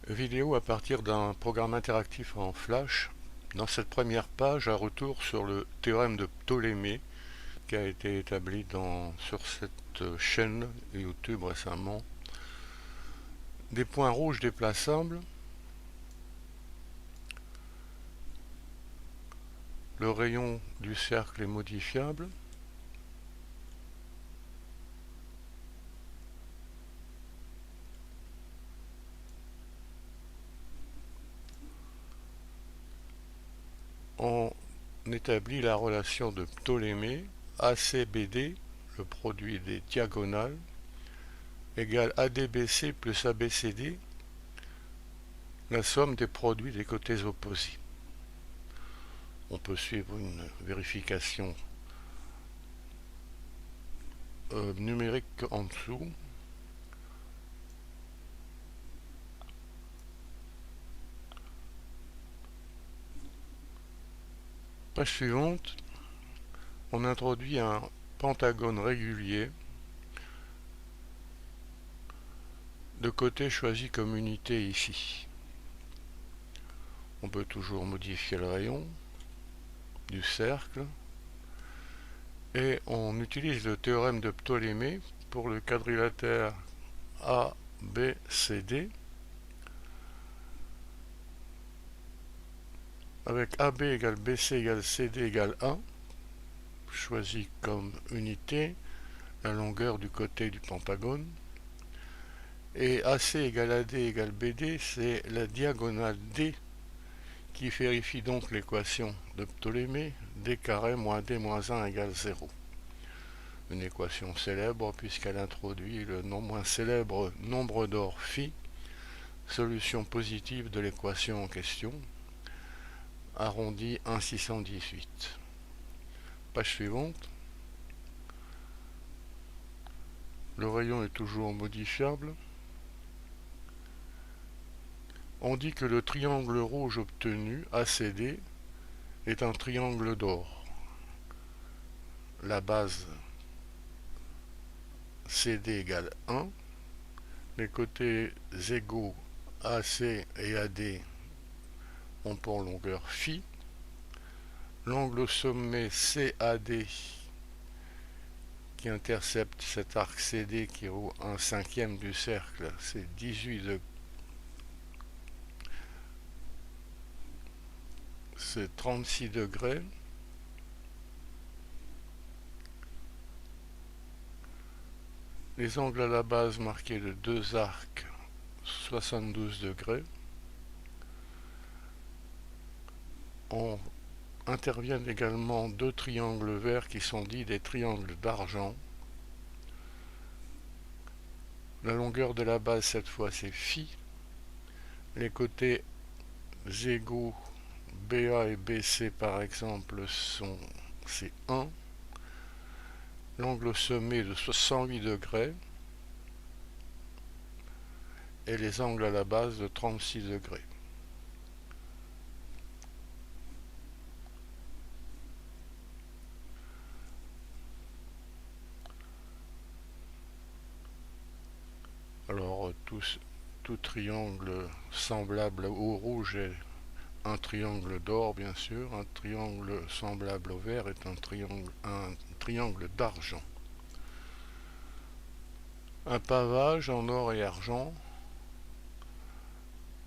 Vidéo à partir d'un programme interactif en Flash. Dans cette première page, un retour sur le théorème de Ptolémée qui a été établi sur cette chaîne YouTube récemment. Des points rouges déplaçables. Le rayon du cercle est modifiable. On établit la relation de Ptolémée, ACBD, le produit des diagonales, égale ADBC plus ABCD, la somme des produits des côtés opposés. On peut suivre une vérification numérique en dessous. Page suivante, on introduit un pentagone régulier de côté choisi comme unité ici. On peut toujours modifier le rayon du cercle et on utilise le théorème de Ptolémée pour le quadrilatère ABCD avec AB égale BC égale CD égale 1 choisi comme unité la longueur du côté du pentagone, et AC égale AD égale BD, c'est la diagonale D qui vérifie donc l'équation de Ptolémée, D carré moins D moins 1 égale 0. Une équation célèbre puisqu'elle introduit le non moins célèbre nombre d'or phi, solution positive de l'équation en question, arrondi 1,618. Page suivante. Le rayon est toujours modifiable. On dit que le triangle rouge obtenu, ACD, est un triangle d'or. La base CD égale 1. Les côtés égaux AC et AD ont pour longueur phi. L'angle au sommet CAD qui intercepte cet arc CD qui vaut 1/5 du cercle, c'est 18 degrés. C'est 36 degrés. Les angles à la base marqués de deux arcs, 72 degrés. On interviennent également deux triangles verts qui sont dits des triangles d'argent. La longueur de la base cette fois c'est phi. Les côtés égaux BA et BC par exemple c'est 1. L'angle au sommet de 108 degrés et les angles à la base de 36 degrés. Alors tout triangle semblable au rouge est un triangle d'or bien sûr, un triangle semblable au vert est un triangle d'argent. Un pavage en or et argent,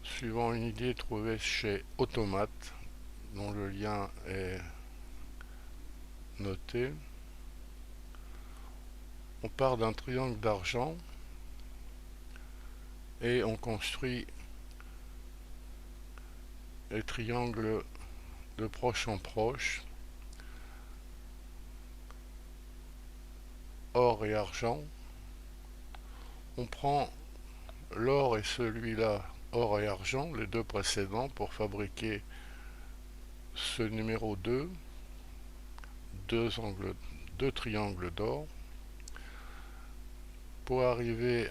suivant une idée trouvée chez Automate, dont le lien est noté. On part d'un triangle d'argent et on construit les triangles de proche en proche, or et argent. On prend l'or et celui-là, or et argent, les deux précédents, pour fabriquer ce numéro 2, deux triangles d'or. Pour arriver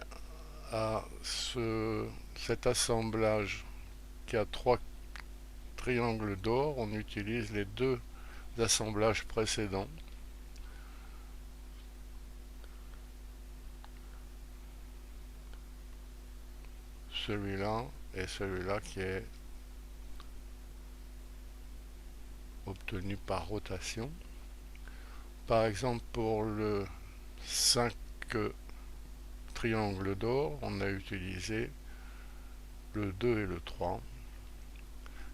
à cet assemblage qui a trois triangles d'or, on utilise les deux assemblages précédents. celui-là et celui-là qui est obtenu par rotation. Par exemple, pour le 5 triangle d'or, on a utilisé le 2 et le 3,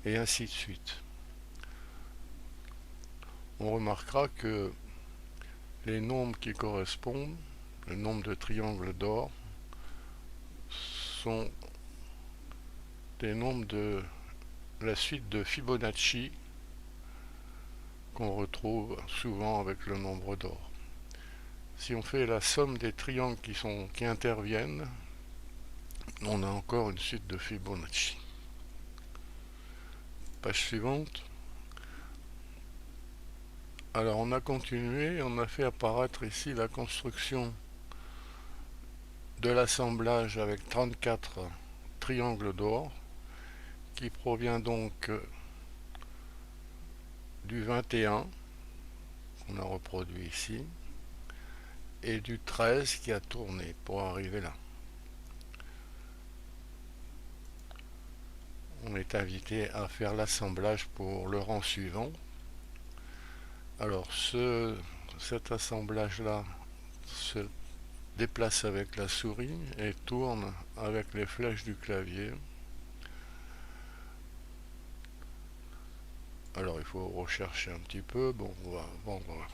et ainsi de suite. On remarquera que les nombres qui correspondent, le nombre de triangles d'or, sont des nombres de la suite de Fibonacci qu'on retrouve souvent avec le nombre d'or. Si on fait la somme des triangles qui interviennent, on a encore une suite de Fibonacci. Page suivante. Alors on a continué, on a fait apparaître ici la construction de l'assemblage avec 34 triangles d'or qui provient donc du 21 qu'on a reproduit ici et du 13 qui a tourné pour arriver là. On est invité à faire l'assemblage pour le rang suivant. Alors cet assemblage là se déplace avec la souris et tourne avec les flèches du clavier. Alors il faut rechercher un petit peu. Bon, on va vendre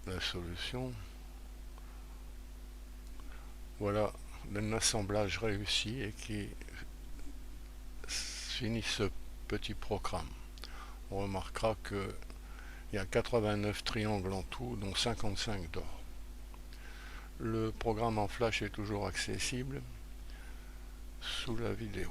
la solution. Voilà un assemblage réussi et qui finit ce petit programme. On remarquera qu'il y a 89 triangles en tout, dont 55 d'or. Le programme en flash est toujours accessible sous la vidéo.